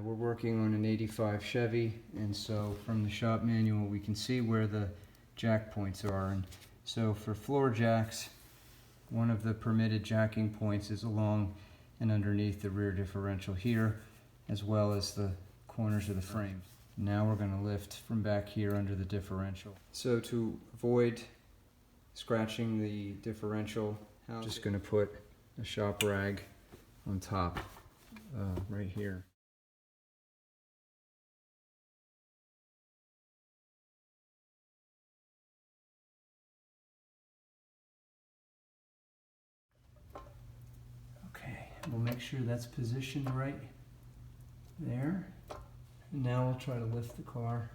We're working on an 85 Chevy, and so from the shop manual we can see where the jack points are. And so for floor jacks, one of the permitted jacking points is along and underneath the rear differential here, as well as the corners of the frame. Now we're going to lift from back here under the differential. So to avoid scratching the differential, I'm just going to put a shop rag on top right here. Okay, we'll make sure that's positioned right there. And now we'll try to lift the car.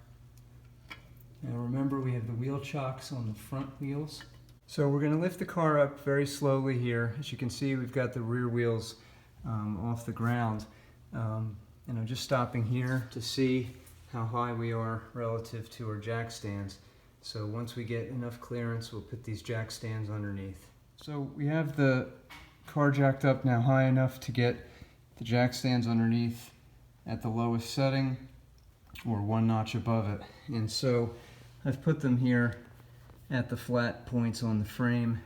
Now remember, we have the wheel chocks on the front wheels. So we're going to lift the car up very slowly here. As you can see, we've got the rear wheels off the ground. And I'm just stopping here to see how high we are relative to our jack stands. So once we get enough clearance, we'll put these jack stands underneath. So we have the car jacked up now high enough to get the jack stands underneath at the lowest setting, or one notch above it. And so I've put them here at the flat points on the frame,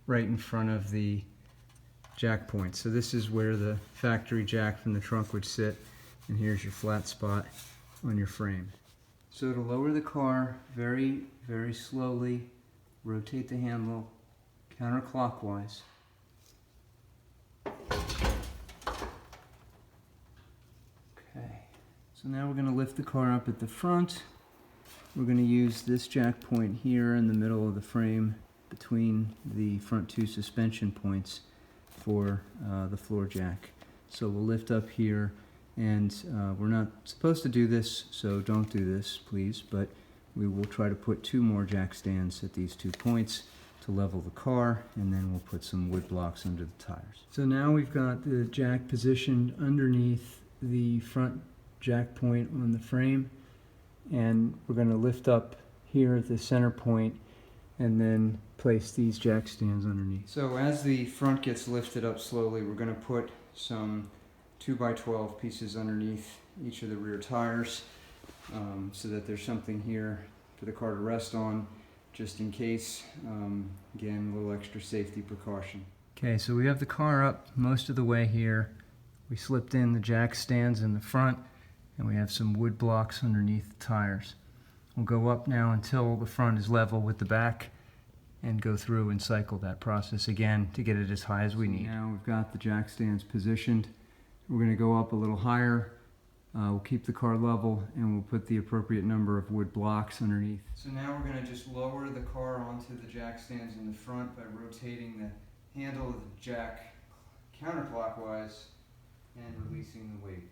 right in front of the jack point. So this is where the factory jack from the trunk would sit, and here's your flat spot on your frame. So to lower the car, very, very slowly, rotate the handle counterclockwise. Okay, so now we're going to lift the car up at the front. We're going to use this jack point here in the middle of the frame between the front two suspension points for the floor jack. So we'll lift up here, and we're not supposed to do this, so don't do this, please, but we will try to put two more jack stands at these 2 points to level the car, and then we'll put some wood blocks under the tires. So now we've got the jack positioned underneath the front jack point on the frame, and we're going to lift up here at the center point and then place these jack stands underneath. So as the front gets lifted up slowly, we're going to put some 2x12 pieces underneath each of the rear tires, so that there's something here for the car to rest on, just in case. Again, a little extra safety precaution. Okay, so we have the car up most of the way here. We slipped in the jack stands in the front, and we have some wood blocks underneath the tires. We'll go up now until the front is level with the back and go through and cycle that process again to get it as high as we need. Now we've got the jack stands positioned. We're going to go up a little higher. We'll keep the car level, and we'll put the appropriate number of wood blocks underneath. So now we're going to just lower the car onto the jack stands in the front by rotating the handle of the jack counterclockwise and releasing the weight.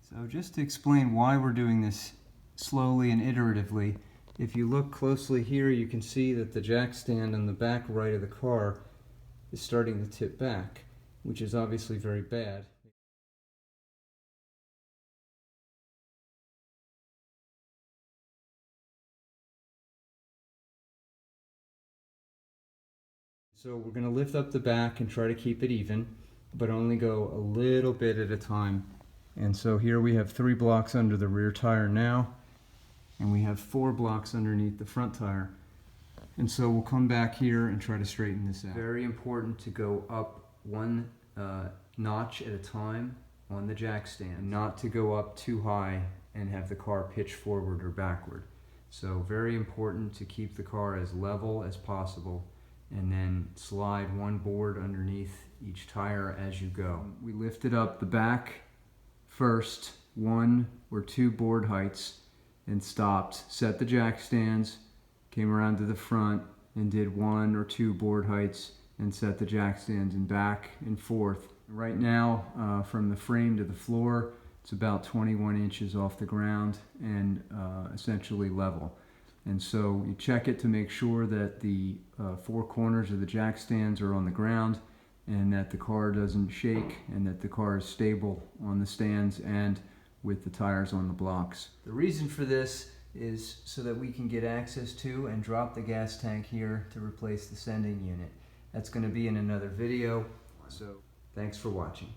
So just to explain why we're doing this slowly and iteratively, if you look closely here, you can see that the jack stand on the back right of the car is starting to tip back, which is obviously very bad. So we're going to lift up the back and try to keep it even, but only go a little bit at a time. And so here we have 3 blocks under the rear tire now, and we have 4 blocks underneath the front tire. And so we'll come back here and try to straighten this out. Very important to go up 1 notch at a time on the jack stand, not to go up too high and have the car pitch forward or backward. So very important to keep the car as level as possible, and then slide 1 board underneath each tire as you go. We lifted up the back first, 1 or 2 board heights, and stopped, set the jack stands, came around to the front and did 1 or 2 board heights and set the jack stands, and back and forth. Right now, from the frame to the floor, it's about 21 inches off the ground and essentially level. And so you check it to make sure that the 4 corners of the jack stands are on the ground, and that the car doesn't shake, and that the car is stable on the stands and with the tires on the blocks. The reason for this is so that we can get access to and drop the gas tank here to replace the sending unit. That's going to be in another video, so thanks for watching.